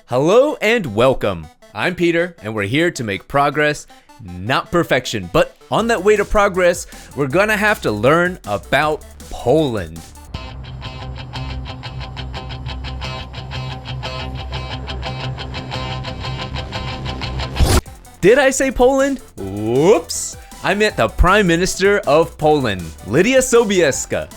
Hello and welcome. I'm Peter, and we're here to make progress, not perfection. But on that way to progress, we're gonna have to learn about Poland. Did I say Poland? Whoops! I meant the Prime Minister of Poland, Lidia Sobieska.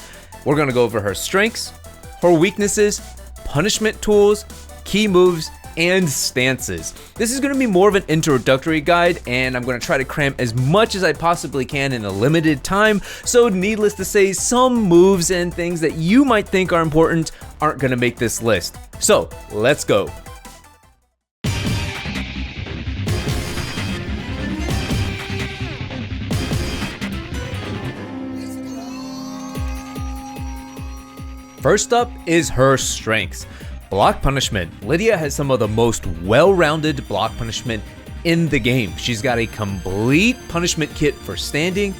We're gonna go over her strengths, her weaknesses, punishment tools, key moves, and stances. This is gonna be more of an introductory guide, and I'm gonna try to cram as much as I possibly can in a limited time, so needless to say, some moves and things that you might think are important aren't gonna make this list. So, let's go. First up is her strengths. Block punishment. Lidia has some of the most well-rounded block punishment in the game. She's got a complete punishment kit for standing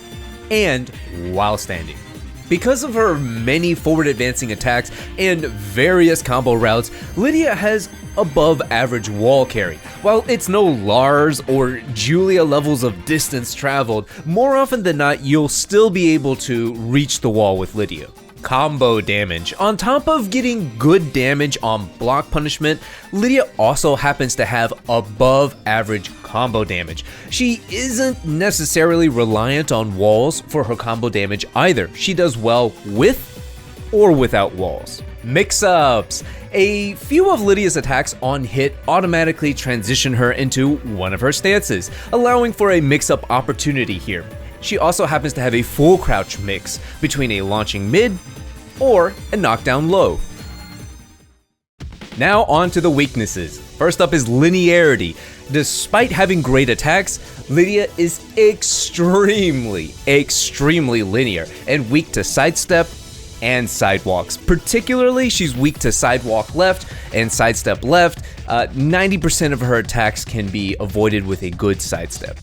and while standing. Because of her many forward advancing attacks and various combo routes, Lidia has above average wall carry. While it's no Lars or Julia levels of distance traveled, more often than not, you'll still be able to reach the wall with Lidia. Combo damage. On top of getting good damage on block punishment, Lidia also happens to have above average combo damage. She isn't necessarily reliant on walls for her combo damage either. She does well with or without walls. Mix-ups. A few of Lidia's attacks on hit automatically transition her into one of her stances, allowing for a mix-up opportunity here. She also happens to have a full crouch mix between a launching mid or a knockdown low. Now on to the weaknesses. First up is linearity. Despite having great attacks, Lidia is extremely linear and weak to sidestep and sidewalks. Particularly, she's weak to sidewalk left and sidestep left. 90% of her attacks can be avoided with a good sidestep.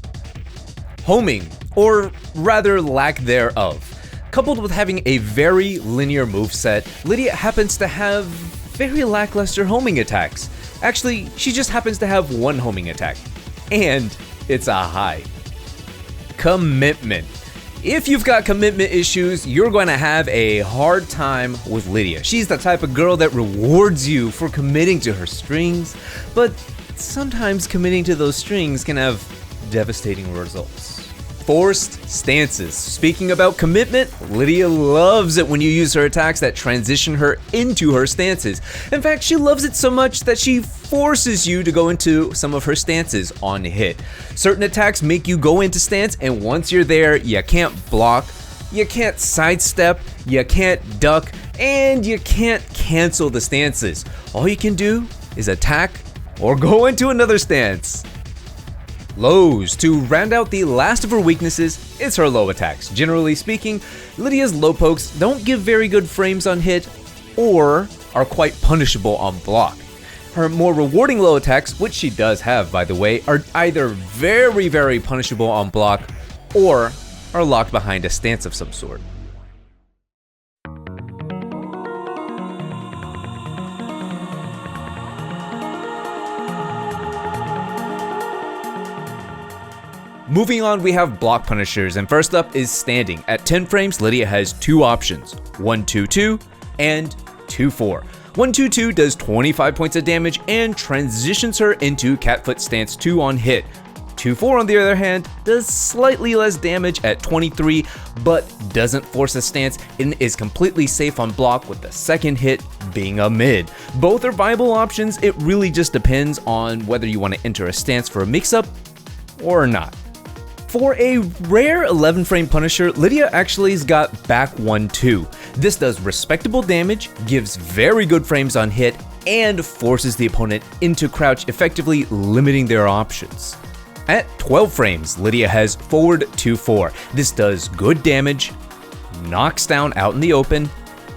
Homing, or rather lack thereof. Coupled with having a very linear moveset, Lidia happens to have very lackluster homing attacks. Actually, she just happens to have one homing attack, and it's a high. Commitment. If you've got commitment issues, you're going to have a hard time with Lidia. She's the type of girl that rewards you for committing to her strings, but sometimes committing to those strings can have devastating results. Forced stances. Speaking about commitment, Lidia loves it when you use her attacks that transition her into her stances. In fact, she loves it so much that she forces you to go into some of her stances on hit. Certain attacks make you go into stance, and once you're there, you can't block, you can't sidestep, you can't duck, and you can't cancel the stances. All you can do is attack or go into another stance. Lows. To round out the last of her weaknesses, it's her low attacks. Generally speaking, Lidia's low pokes don't give very good frames on hit or are quite punishable on block. Her more rewarding low attacks, which she does have by the way, are either very punishable on block or are locked behind a stance of some sort. Moving on, we have block punishers, and first up is standing. At 10 frames, Lidia has two options, 1-2-2 and 2-4. 1-2-2 does 25 points of damage and transitions her into Catfoot Stance 2 on hit. 2-4 on the other hand does slightly less damage at 23, but doesn't force a stance and is completely safe on block with the second hit being a mid. Both are viable options, it really just depends on whether you want to enter a stance for a mix-up or not. For a rare 11 frame Punisher, Lidia actually's got back 1-2. This does respectable damage, gives very good frames on hit, and forces the opponent into crouch, effectively limiting their options. At 12 frames, Lidia has forward 2-4. This does good damage, knocks down out in the open,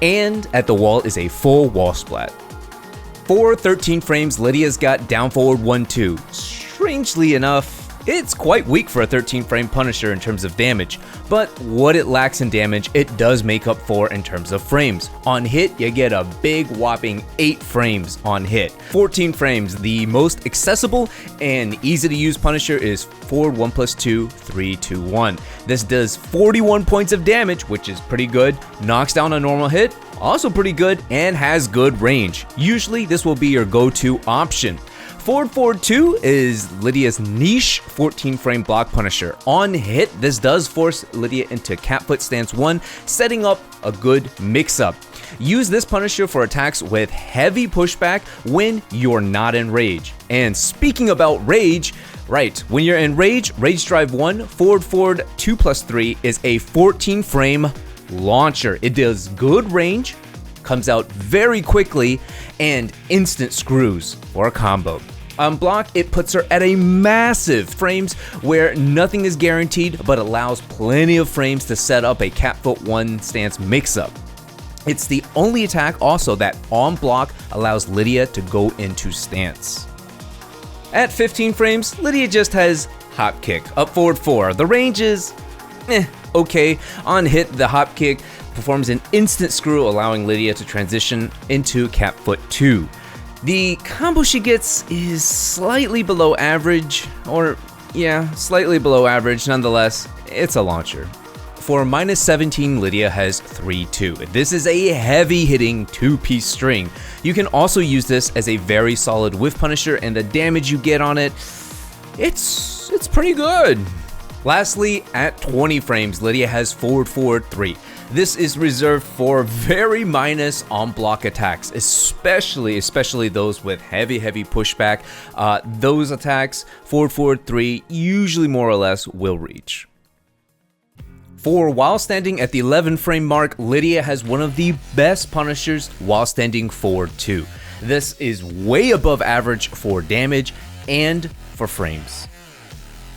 and at the wall is a full wall splat. For 13 frames, Lidia's got down forward 1-2. Strangely enough, It's quite weak for a 13 frame Punisher in terms of damage, but what it lacks in damage, it does make up for in terms of frames. On hit, you get a big whopping 8 frames on hit. 14 frames, the most accessible and easy to use Punisher is forward 1+2, 3, 2, 1. This does 41 points of damage, which is pretty good, knocks down a normal hit, also pretty good, and has good range. Usually this will be your go-to option. Forward 2 is Lidia's niche 14 frame block Punisher. On hit, this does force Lidia into cat foot stance 1, setting up a good mix-up. Use this Punisher for attacks with heavy pushback when you're not in rage. And speaking about rage, right, when you're in rage, Rage Drive 1, forward 2+3 is a 14 frame launcher. It does good range, comes out very quickly, and instant screws for a combo. On block, it puts her at a massive frames where nothing is guaranteed, but allows plenty of frames to set up a cat foot 1 stance mix-up. It's the only attack also that on block allows Lidia to go into stance. At 15 frames, Lidia just has hop kick, up forward 4. The range is okay. On hit, the hop kick performs an instant screw, allowing Lidia to transition into cat foot 2. The combo she gets is slightly below average, slightly below average. Nonetheless, it's a launcher. For -17, Lidia has 3-2. This is a heavy-hitting 2-piece string. You can also use this as a very solid whiff Punisher, and the damage you get on it, it's pretty good. Lastly, at 20 frames, Lidia has forward 3. This is reserved for very minus on-block attacks, especially those with heavy pushback. Those attacks, forward 3, usually more or less will reach. For while standing at the 11 frame mark, Lidia has one of the best Punishers while standing forward 2. This is way above average for damage and for frames.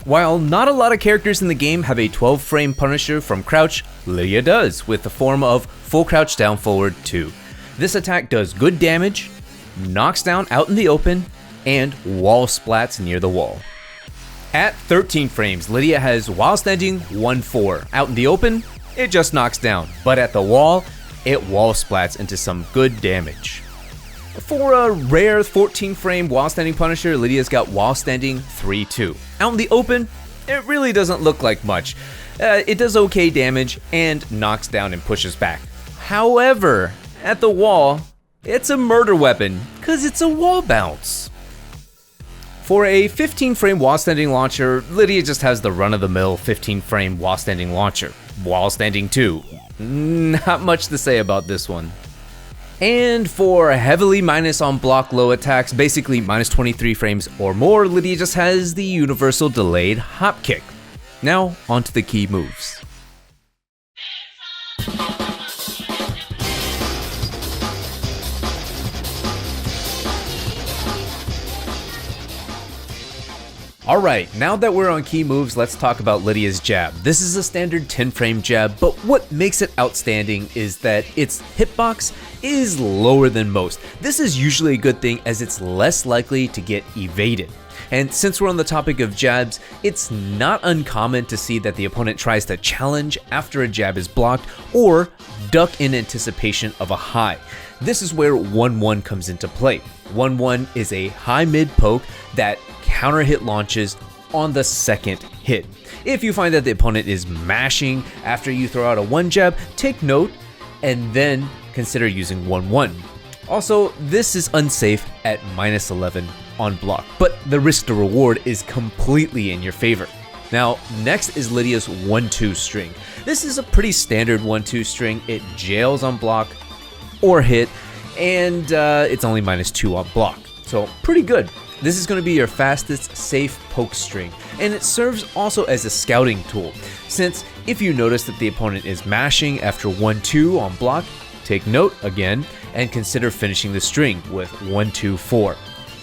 While not a lot of characters in the game have a 12 frame Punisher from crouch, Lidia does, with the form of full crouch down forward 2. This attack does good damage, knocks down out in the open, and wall splats near the wall. At 13 frames, Lidia has while standing 1-4. Out in the open, it just knocks down, but at the wall, it wall splats into some good damage. For a rare 14 frame while standing Punisher, Lidia's got while standing 3-2. Out in the open, it really doesn't look like much. It does okay damage and knocks down and pushes back. However, at the wall, it's a murder weapon because it's a wall bounce. For a 15 frame while standing launcher, Lidia just has the run-of-the-mill 15 frame while standing launcher. While standing 2. Not much to say about this one. And for heavily minus on block low attacks, basically minus 23 frames or more, Lidia just has the universal delayed hop kick. Now, onto the key moves. Alright, now that we're on key moves, let's talk about Lidia's jab. This is a standard 10 frame jab, but what makes it outstanding is that its hitbox is lower than most. This is usually a good thing as it's less likely to get evaded. And since we're on the topic of jabs, it's not uncommon to see that the opponent tries to challenge after a jab is blocked or duck in anticipation of a high. This is where 1-1 comes into play. 1-1 is a high mid poke that counter hit launches on the second hit. If you find that the opponent is mashing after you throw out a 1 jab, take note and then consider using 1-1. Also, this is unsafe at -11 on block, but the risk to reward is completely in your favor. Now, next is Lidia's 1-2 string. This is a pretty standard 1-2 string. It jails on block or hit, and it's only -2 on block, so pretty good. This is going to be your fastest safe poke string, and it serves also as a scouting tool, since if you notice that the opponent is mashing after 1-2 on block, take note again and consider finishing the string with 1-2-4.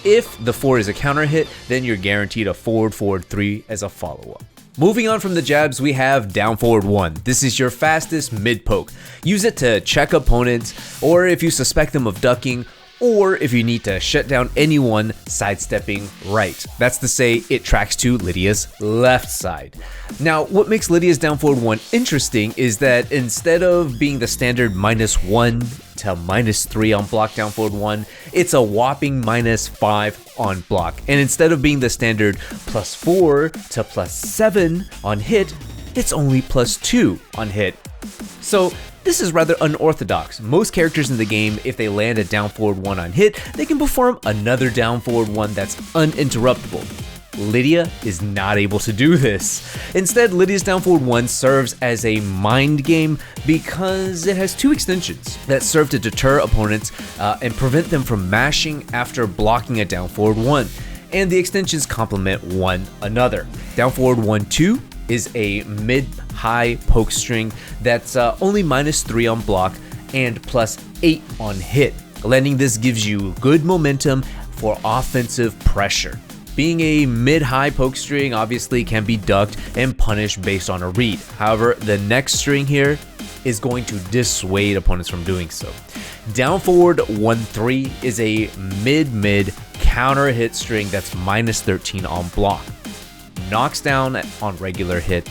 If the 4 is a counter hit, then you're guaranteed a forward 3 as a follow-up. Moving on from the jabs, we have down forward 1. This is your fastest mid poke. Use it to check opponents, or if you suspect them of ducking, or if you need to shut down anyone sidestepping right. That's to say, it tracks to Lidia's left side. Now, what makes Lidia's down forward 1 interesting is that instead of being the standard -1 to -3 on block down forward 1, it's a whopping -5 on block. And instead of being the standard +4 to +7 on hit, it's only +2 on hit. So this is rather unorthodox. Most characters in the game, if they land a down forward 1 on hit, they can perform another down forward 1 that's uninterruptible. Lidia is not able to do this. Instead, Lidia's down forward 1 serves as a mind game because it has 2 extensions that serve to deter opponents and prevent them from mashing after blocking a down forward 1. And the extensions complement one another. Down forward 1-2 is a mid-high poke string that's only -3 on block and +8 on hit. Landing this gives you good momentum for offensive pressure. Being a mid-high poke string obviously can be ducked and punished based on a read. However, the next string here is going to dissuade opponents from doing so. Down forward 1-3 is a mid-mid counter hit string that's -13 on block. Knocks down on regular hit,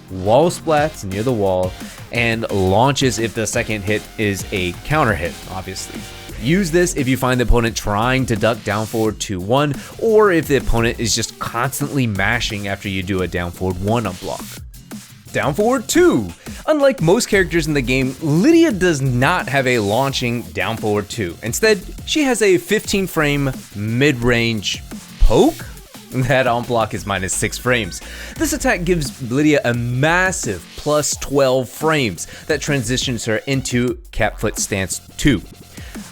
wall splats near the wall, and launches if the second hit is a counter hit, obviously. Use this if you find the opponent trying to duck down forward 2-1, or if the opponent is just constantly mashing after you do a down forward 1 on block. Down forward 2. Unlike most characters in the game, Lidia does not have a launching down forward 2. Instead, she has a 15 frame mid-range poke that on block is -6 frames. This attack gives Lidia a massive +12 frames that transitions her into cat foot stance 2,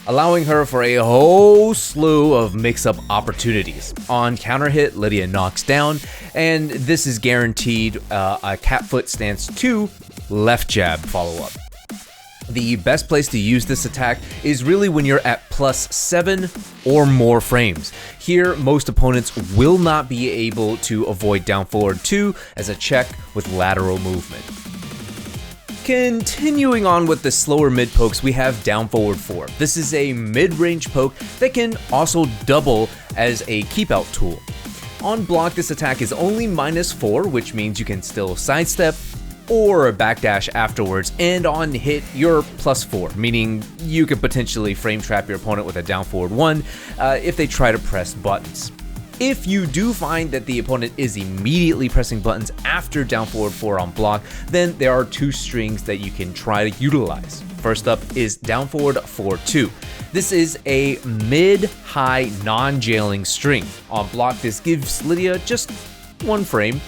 allowing her for a whole slew of mix-up opportunities. On counter hit, Lidia knocks down, and this is guaranteed a cat foot stance 2 left jab follow-up. The best place to use this attack is really when you're at +7 or more frames. Here, most opponents will not be able to avoid down forward 2 as a check with lateral movement. Continuing on with the slower mid pokes, we have down forward 4. This is a mid-range poke that can also double as a keep out tool. On block, this attack is only -4, which means you can still sidestep or backdash afterwards, and on hit, you're +4, meaning you could potentially frame trap your opponent with a down forward 1 if they try to press buttons. If you do find that the opponent is immediately pressing buttons after down forward 4 on block, then there are 2 strings that you can try to utilize. First up is down forward 4-2. This is a mid-high non-jailing string. On block, this gives Lidia just 1 frame,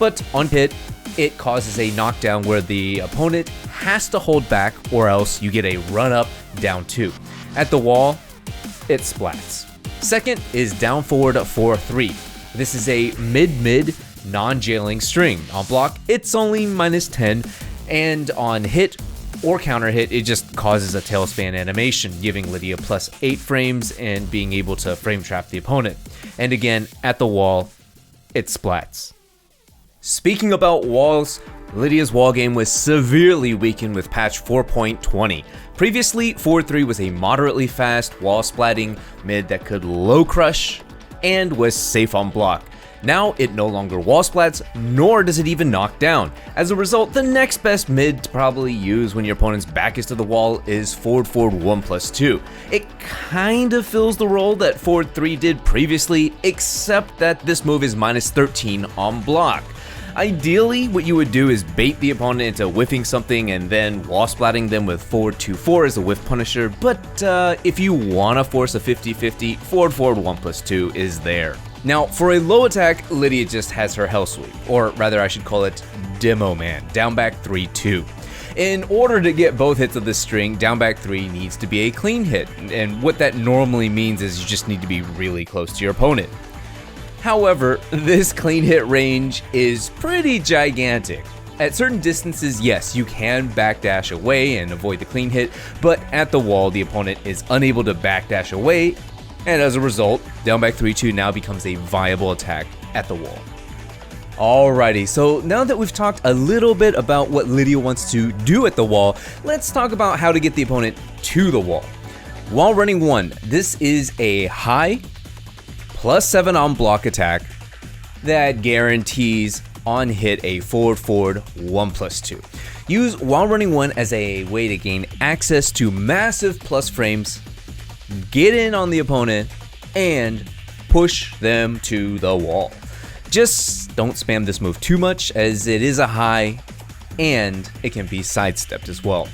but on hit, it causes a knockdown where the opponent has to hold back or else you get a run-up down 2. At the wall, it splats. Second is down forward 4-3. This is a mid-mid non-jailing string. On block, it's only -10, and on hit or counter hit, it just causes a tailspan animation, giving Lidia +8 frames and being able to frame trap the opponent. And again, at the wall, it splats. Speaking about walls, Lidia's wall game was severely weakened with patch 4.20. Previously, 4-3 was a moderately fast wall splatting mid that could low crush and was safe on block. Now it no longer wall splats, nor does it even knock down. As a result, the next best mid to probably use when your opponent's back is to the wall is forward 1+2. It kind of fills the role that forward 3 did previously, except that this move is -13 on block. Ideally, what you would do is bait the opponent into whiffing something and then wall splatting them with forward 2-4 as a whiff punisher, but if you want to force a 50-50, forward 1+2 is there. Now, for a low attack, Lidia just has her Hell Sweep, or rather I should call it Demo Man, down back 3-2. In order to get both hits of this string, down back 3 needs to be a clean hit, and what that normally means is you just need to be really close to your opponent. However, this clean hit range is pretty gigantic. At certain distances, yes, you can backdash away and avoid the clean hit, but at the wall, the opponent is unable to backdash away, and as a result, down back 3-2 now becomes a viable attack at the wall. Alrighty, so now that we've talked a little bit about what Lidia wants to do at the wall, let's talk about how to get the opponent to the wall. While running 1, this is a high +7 on block attack that guarantees on hit a forward 1+2. Use while running 1 as a way to gain access to massive plus frames, get in on the opponent, and push them to the wall. Just don't spam this move too much, as it is a high and it can be sidestepped as well.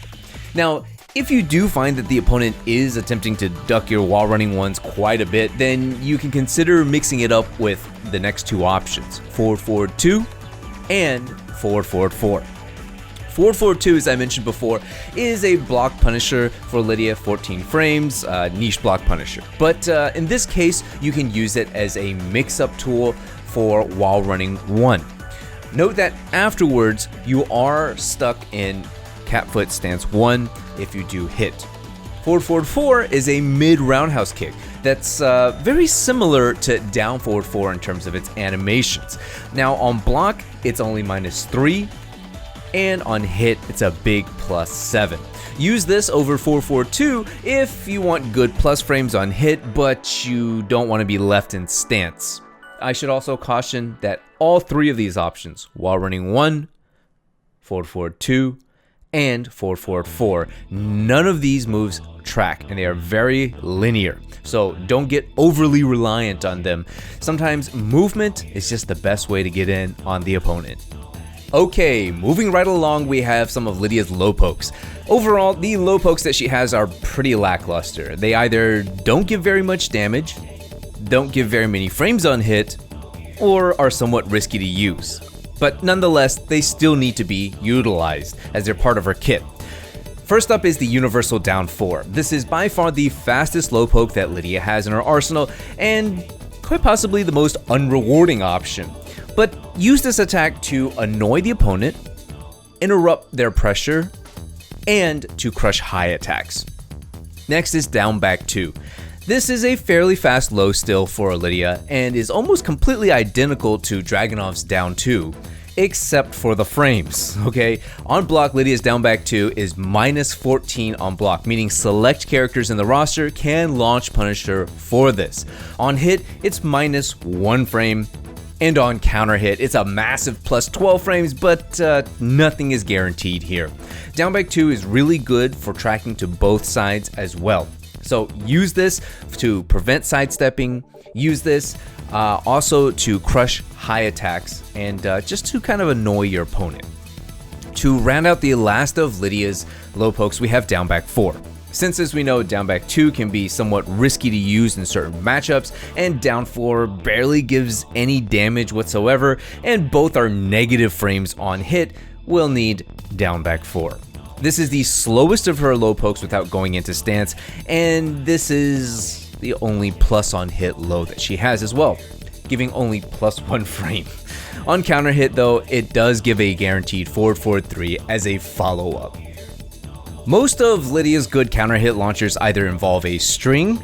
Now, if you do find that the opponent is attempting to duck your while running ones quite a bit, then you can consider mixing it up with the next two options, forward 2 and forward 4. Forward 2, as I mentioned before, is a block punisher for Lidia, 14 frames, niche block punisher. But in this case, you can use it as a mix-up tool for while running 1. Note that afterwards, you are stuck in cat foot stance 1 if you do hit. Forward 4 is a mid roundhouse kick that's very similar to down forward 4 in terms of its animations. Now on block, it's only -3, and on hit, it's a big +7. Use this over forward 2 if you want good plus frames on hit, but you don't want to be left in stance. I should also caution that all three of these options, while running 1, forward 2, and forward 4, none of these moves track and they are very linear. So don't get overly reliant on them. Sometimes movement is just the best way to get in on the opponent. Okay, moving right along, we have some of Lidia's low pokes. Overall, the low pokes that she has are pretty lackluster. They either don't give very much damage, don't give very many frames on hit, or are somewhat risky to use. But nonetheless, they still need to be utilized as they're part of her kit. First up is the Universal Down 4. This is by far the fastest low poke that Lidia has in her arsenal, and quite possibly the most unrewarding option. But use this attack to annoy the opponent, interrupt their pressure, and to crush high attacks. Next is Down Back 2. This is a fairly fast low still for Lidia and is almost completely identical to Dragunov's Down 2, except for the frames, okay? On block, Lidia's Down Back 2 is -14 on block, meaning select characters in the roster can launch Punisher for this. On hit, it's -1 frame, and on counter hit, it's a massive +12 frames, but nothing is guaranteed here. Down Back 2 is really good for tracking to both sides as well. So use this to prevent sidestepping, use this also to crush high attacks, and just to kind of annoy your opponent. To round out the last of Lidia's low pokes, we have Down Back 4. Since as we know, Down Back 2 can be somewhat risky to use in certain matchups, and Down 4 barely gives any damage whatsoever, and both are negative frames on hit, we'll need Down Back 4. This is the slowest of her low pokes without going into stance, and this is the only plus on hit low that she has as well, giving only +1 frame. On counter hit though, it does give a guaranteed forward 3 as a follow-up. Most of Lidia's good counter hit launchers either involve a string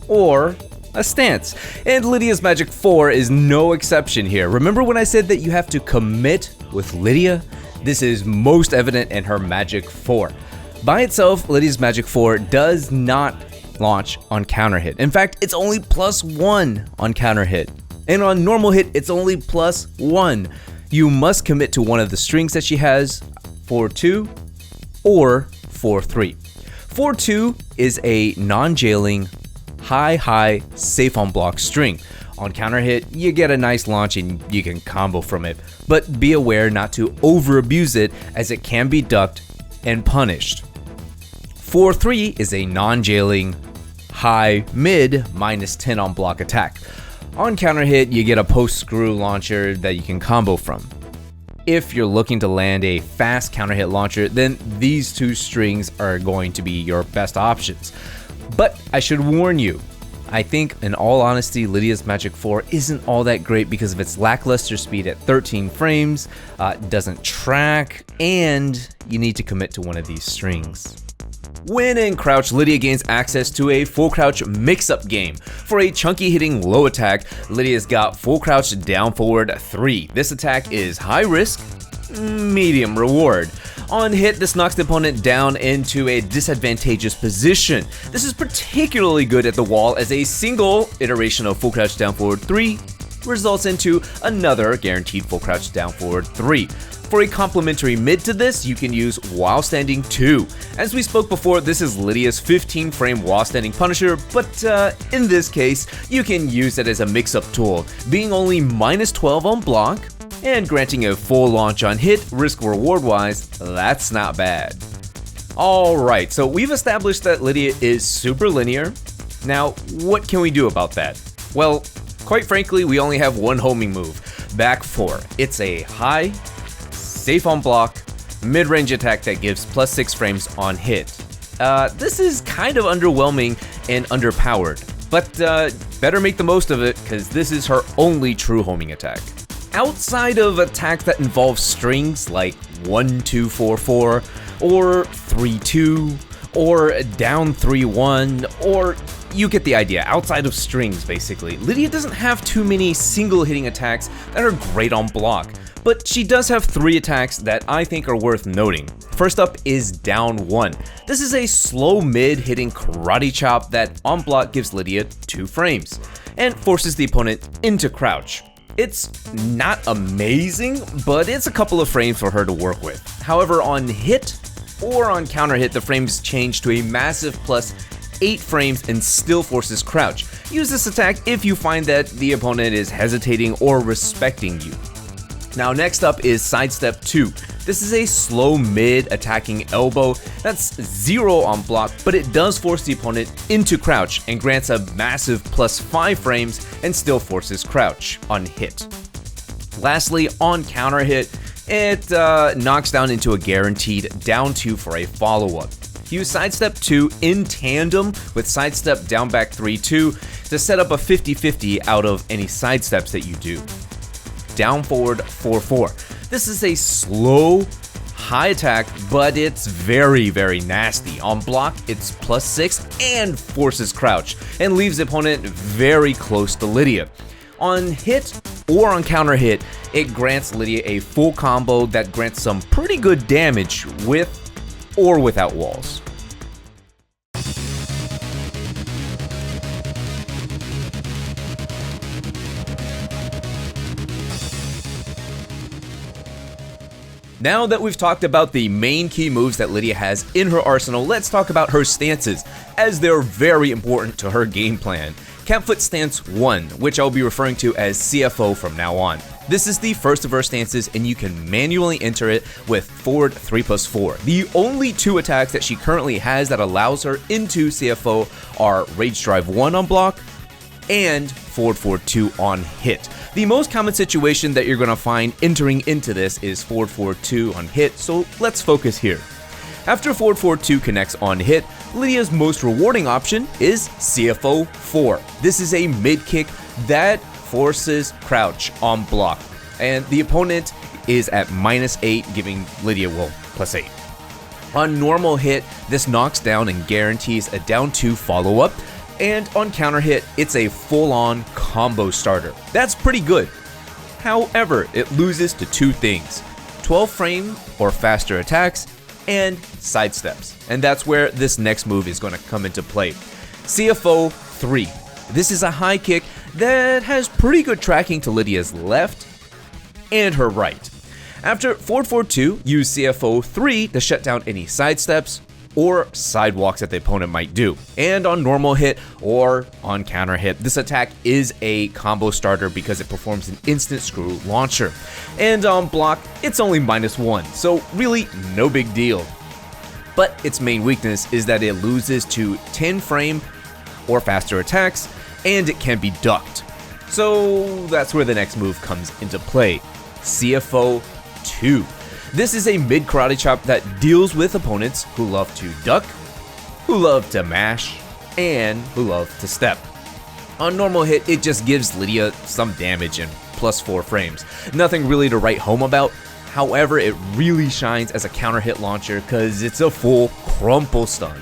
or a stance, and Lidia's Magic 4 is no exception here. Remember when I said that you have to commit with Lidia? This is most evident in her Magic 4. By itself, Lidia's Magic 4 does not launch on counter hit. In fact, it's only +1 on counter hit. And on normal hit, it's only +1. You must commit to one of the strings that she has, forward 2 or forward 3. Forward 2 is a non-jailing, high, safe on block string. On counter hit, you get a nice launch and you can combo from it, but be aware not to over abuse it as it can be ducked and punished. 4-3 is a non-jailing, high, mid, -10 on block attack. On counter hit, you get a post screw launcher that you can combo from. If you're looking to land a fast counter hit launcher, then these two strings are going to be your best options. But I should warn you, I think, in all honesty, Lidia's Magic 4 isn't all that great because of its lackluster speed at 13 frames, doesn't track, and you need to commit to one of these strings. When in crouch, Lidia gains access to a full crouch mix-up game. For a chunky hitting low attack, Lidia's got full crouch down forward 3. This attack is high risk, medium reward. On hit, this knocks the opponent down into a disadvantageous position. This is particularly good at the wall as a single iteration of full crouch down forward 3 results into another guaranteed full crouch down forward 3. For a complementary mid to this, you can use while standing 2. As we spoke before, this is Lidia's 15 frame while standing punisher, but in this case, you can use it as a mix-up tool, being only -12 on block, and granting a full launch on hit, risk reward wise, that's not bad. Alright, so we've established that Lidia is super linear. Now, what can we do about that? Well, quite frankly, we only have one homing move, back 4. It's a high, safe on block, mid-range attack that gives +6 frames on hit. This is kind of underwhelming and underpowered, but better make the most of it because this is her only true homing attack. Outside of attacks that involve strings like 1-2-4-4 or 3-2 or down 3-1, or you get the idea, outside of strings basically, Lidia doesn't have too many single hitting attacks that are great on block, but she does have 3 attacks that I think are worth noting. First up is down 1. This is a slow mid hitting karate chop that on block gives Lidia 2 frames and forces the opponent into crouch. It's not amazing, but it's a couple of frames for her to work with. However, on hit or on counter hit, the frames change to a massive +8 frames and still forces crouch. Use this attack if you find that the opponent is hesitating or respecting you. Now next up is sidestep 2. This is a slow mid attacking elbow that's 0 on block, but it does force the opponent into crouch and grants a massive +5 frames and still forces crouch on hit. Lastly, on counter hit, it knocks down into a guaranteed down 2 for a follow-up. Use sidestep 2 in tandem with sidestep down back 3-2 to set up a 50-50 out of any sidesteps that you do. Down forward 4-4. This is a slow, high attack, but it's very, very nasty. On block, it's +6 and forces crouch, and leaves the opponent very close to Lidia. On hit or on counter hit, it grants Lidia a full combo that grants some pretty good damage with or without walls. Now that we've talked about the main key moves that Lidia has in her arsenal, let's talk about her stances, as they're very important to her game plan. Campfoot stance 1, which I'll be referring to as CFO from now on. This is the first of her stances, and you can manually enter it with forward 3+4. The only 2 attacks that she currently has that allows her into CFO are Rage Drive 1 on block and forward 4-2 on hit. The most common situation that you're going to find entering into this is forward 4-2 on hit, so let's focus here. After forward 4-2 connects on hit, Lidia's most rewarding option is CFO 4. This is a mid kick that forces crouch on block, and the opponent is at -8, giving Lidia, well, +8. On normal hit, this knocks down and guarantees a down 2 follow-up, and on counter hit, it's a full-on combo starter. That's pretty good. However, it loses to 2 things: 12 frame or faster attacks, and sidesteps. And that's where this next move is going to come into play. CFO 3. This is a high kick that has pretty good tracking to Lidia's left and her right. After forward 4-2, use CFO 3 to shut down any sidesteps or sidewalks that the opponent might do. And on normal hit or on counter hit, this attack is a combo starter because it performs an instant screw launcher. And on block, it's only -1, so really no big deal. But its main weakness is that it loses to 10 frame or faster attacks, and it can be ducked. So that's where the next move comes into play. CFO 2. This is a mid karate chop that deals with opponents who love to duck, who love to mash, and who love to step. On normal hit, it just gives Lidia some damage and +4 frames. Nothing really to write home about. However, it really shines as a counter hit launcher because it's a full crumple stun.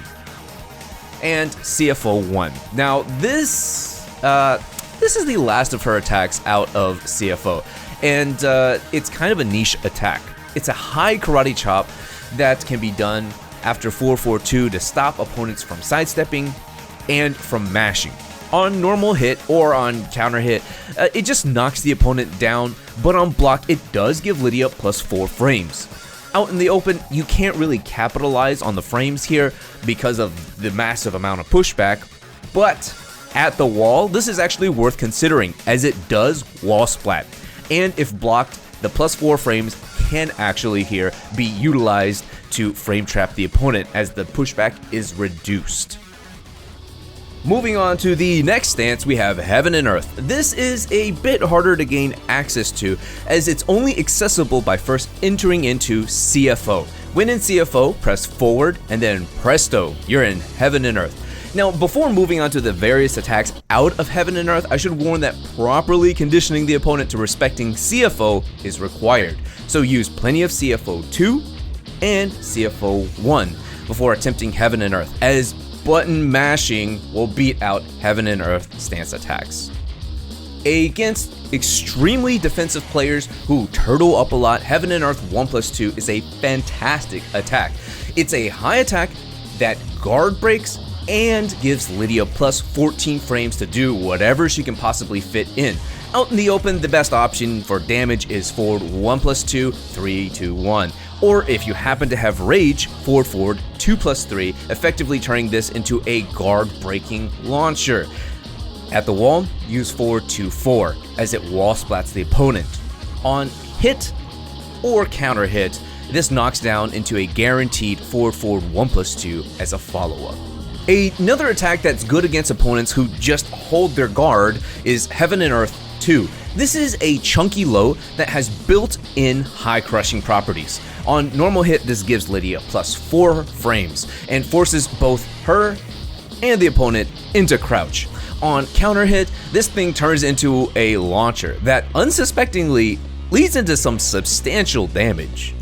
And CFO 1. Now this is the last of her attacks out of CFO, and it's kind of a niche attack. It's a high karate chop that can be done after 4-4-2 to stop opponents from sidestepping and from mashing. On normal hit or on counter hit, it just knocks the opponent down, but on block it does give Lidia +4 frames. Out in the open, you can't really capitalize on the frames here because of the massive amount of pushback, but at the wall, this is actually worth considering as it does wall splat, and if blocked, the +4 frames can actually here be utilized to frame trap the opponent as the pushback is reduced. Moving on to the next stance, we have Heaven and Earth. This is a bit harder to gain access to as it's only accessible by first entering into CFO. When in CFO, press forward and then presto, you're in Heaven and Earth. Now, before moving on to the various attacks out of Heaven and Earth, I should warn that properly conditioning the opponent to respecting CFO is required. So use plenty of CFO 2 and CFO 1 before attempting Heaven and Earth, as button mashing will beat out Heaven and Earth stance attacks. Against extremely defensive players who turtle up a lot, Heaven and Earth 1+2 is a fantastic attack. It's a high attack that guard breaks and gives Lidia +14 frames to do whatever she can possibly fit in. Out in the open, the best option for damage is forward 1+2, 3-2-1. Or if you happen to have Rage, forward 2+3, effectively turning this into a guard-breaking launcher. At the wall, use forward 2-4, as it wall splats the opponent. On hit or counter hit, this knocks down into a guaranteed forward 1+2 as a follow-up. Another attack that's good against opponents who just hold their guard is Heaven and Earth 2. This is a chunky low that has built-in high crushing properties. On normal hit, this gives Lidia +4 frames and forces both her and the opponent into crouch. On counter hit, this thing turns into a launcher that unsuspectingly leads into some substantial damage.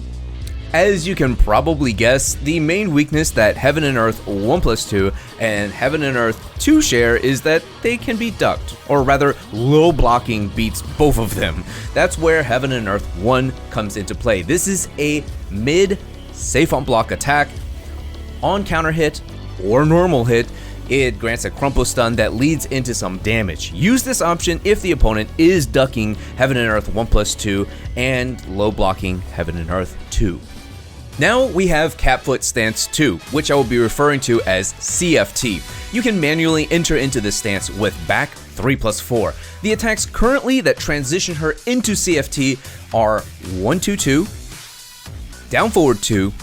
As you can probably guess, the main weakness that Heaven and Earth 1+2 and Heaven and Earth 2 share is that they can be ducked, or rather, low blocking beats both of them. That's where Heaven and Earth 1 comes into play. This is a mid, safe on block attack. On counter hit or normal hit, it grants a crumple stun that leads into some damage. Use this option if the opponent is ducking Heaven and Earth 1+2 and low blocking Heaven and Earth 2. Now we have Catfoot Stance 2, which I will be referring to as CFT. You can manually enter into this stance with back 3+4. The attacks currently that transition her into CFT are 1-2-2, down forward 2,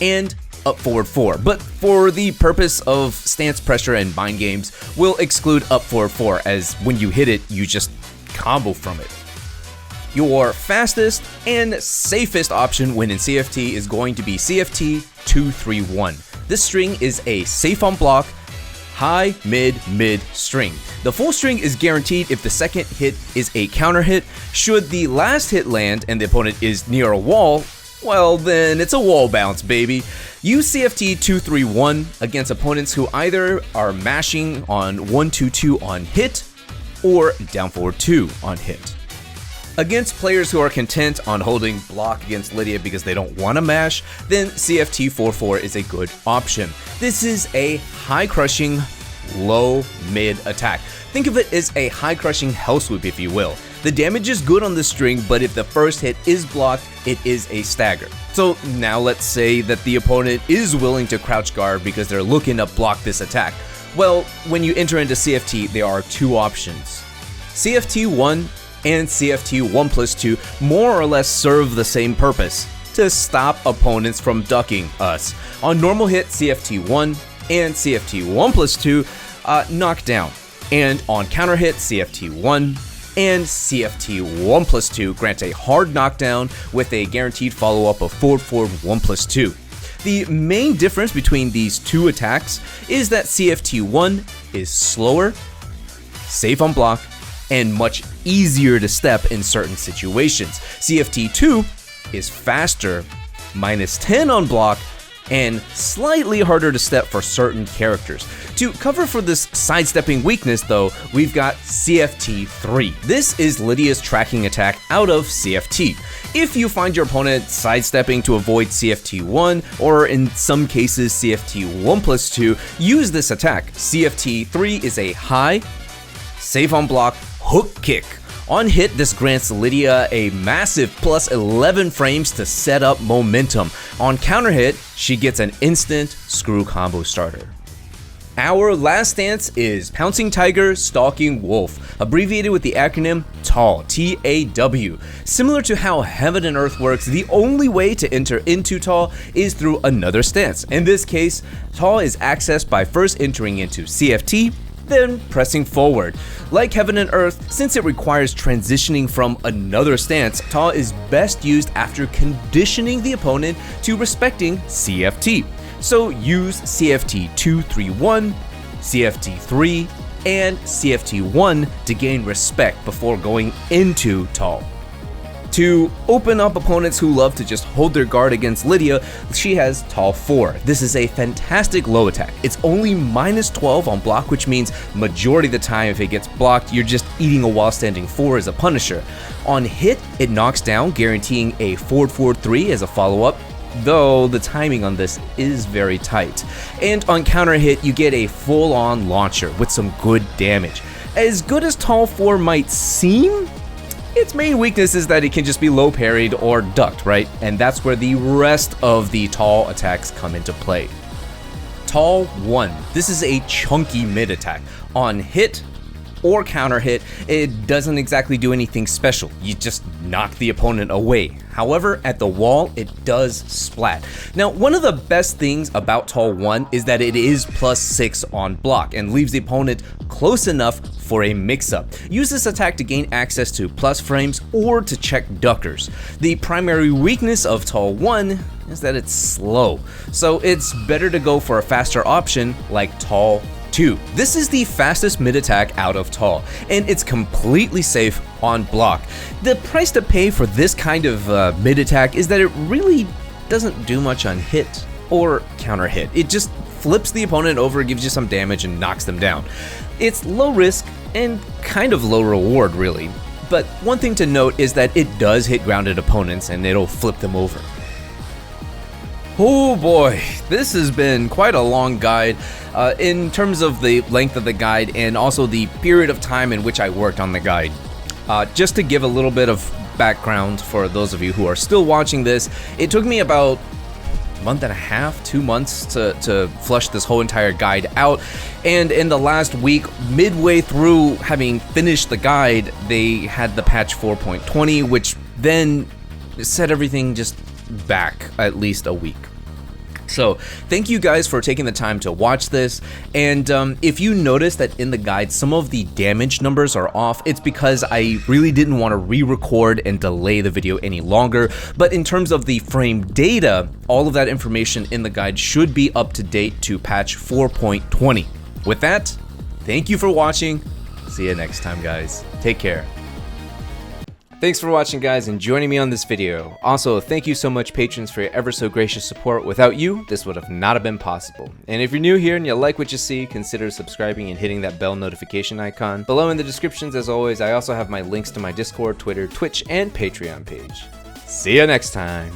and up forward 4. But for the purpose of stance pressure and mind games, we'll exclude up forward 4, as when you hit it, you just combo from it. Your fastest and safest option when in CFT is going to be CFT 2-3-1. This string is a safe on block, high, mid string. The full string is guaranteed if the second hit is a counter hit. Should the last hit land and the opponent is near a wall, well then it's a wall bounce, baby. Use CFT 2-3-1 against opponents who either are mashing on 1-2-2 on hit or down forward 2 on hit. Against players who are content on holding block against Lidia because they don't want to mash, then CFT 4-4 is a good option. This is a high crushing, low mid attack. Think of it as a high crushing hell swoop, if you will. The damage is good on the string, but if the first hit is blocked, it is a stagger. So now let's say that the opponent is willing to crouch guard because they're looking to block this attack. Well, when you enter into CFT, there are two options. CFT 1 and CFT 1+2 more or less serve the same purpose, to stop opponents from ducking us. On normal hit, CFT 1 and CFT 1+2 knock down, and on counter hit, CFT 1 and CFT 1+2 grant a hard knockdown with a guaranteed follow-up of forward 1+2. The main difference between these two attacks is that CFT 1 is slower, safe on block, and much easier to step in certain situations. CFT 2 is faster, -10 on block, and slightly harder to step for certain characters. To cover for this sidestepping weakness though, we've got CFT3. This is Lidia's tracking attack out of CFT. If you find your opponent sidestepping to avoid CFT1, or in some cases CFT1+2, use this attack. CFT3 is a high, save on block, hook kick. On hit, this grants Lidia a massive plus 11 frames to set up momentum. On counter hit, she gets an instant screw combo starter. Our last stance is Pouncing Tiger, Stalking Wolf, abbreviated with the acronym TAW, T-A-W. Similar to how Heaven and Earth works, the only way to enter into TAW is through another stance. In this case, TAW is accessed by first entering into CFT, then pressing forward. Like Heaven and Earth, since it requires transitioning from another stance, TAW is best used after conditioning the opponent to respecting CFT. So use CFT 2-3-1, CFT 3, and CFT 1 to gain respect before going into TAW. To open up opponents who love to just hold their guard against Lidia, she has TAW 4. This is a fantastic low attack. It's only -12 on block, which means majority of the time if it gets blocked, you're just eating a while standing 4 as a punisher. On hit, it knocks down, guaranteeing a 4-4-3 as a follow-up, though the timing on this is very tight. And on counter hit, you get a full-on launcher with some good damage. As good as TAW 4 might seem, its main weakness is that it can just be low parried or ducked, right? And that's where the rest of the TAW attacks come into play. TAW 1. This is a chunky mid attack. On hit or counter hit, it doesn't exactly do anything special. You just knock the opponent away. However, at the wall, it does splat. Now, one of the best things about TAW 1 is that it is +6 on block and leaves the opponent close enough for a mix-up. Use this attack to gain access to plus frames or to check duckers. The primary weakness of TAW 1 is that it's slow, so it's better to go for a faster option like TAW 2. This is the fastest mid attack out of TAW, and it's completely safe on block. The price to pay for this kind of mid attack is that it really doesn't do much on hit or counter hit. It just flips the opponent over, gives you some damage, and knocks them down. It's low risk and kind of low reward, really. But one thing to note is that it does hit grounded opponents and it'll flip them over. Oh boy, this has been quite a long guide in terms of the length of the guide and also the period of time in which I worked on the guide. Just to give a little bit of background for those of you who are still watching this, it took me about a month and a half, 2 months to flush this whole entire guide out. And in the last week, midway through having finished the guide, they had the patch 4.20, which then set everything just back at least a week. So thank you guys for taking the time to watch this, and if you notice that in the guide some of the damage numbers are off, it's because I really didn't want to re-record and delay the video any longer. But in terms of the frame data, all of that information in the guide should be up to date to patch 4.20. With that, thank you for watching. See you next time, guys. Take care. Thanks for watching, guys, and joining me on this video. Also, thank you so much, patrons, for your ever so gracious support. Without you, this would have not been possible. And if you're new here and you like what you see, consider subscribing and hitting that bell notification icon. Below in the descriptions, as always, I also have my links to my Discord, Twitter, Twitch, and Patreon page. See you next time.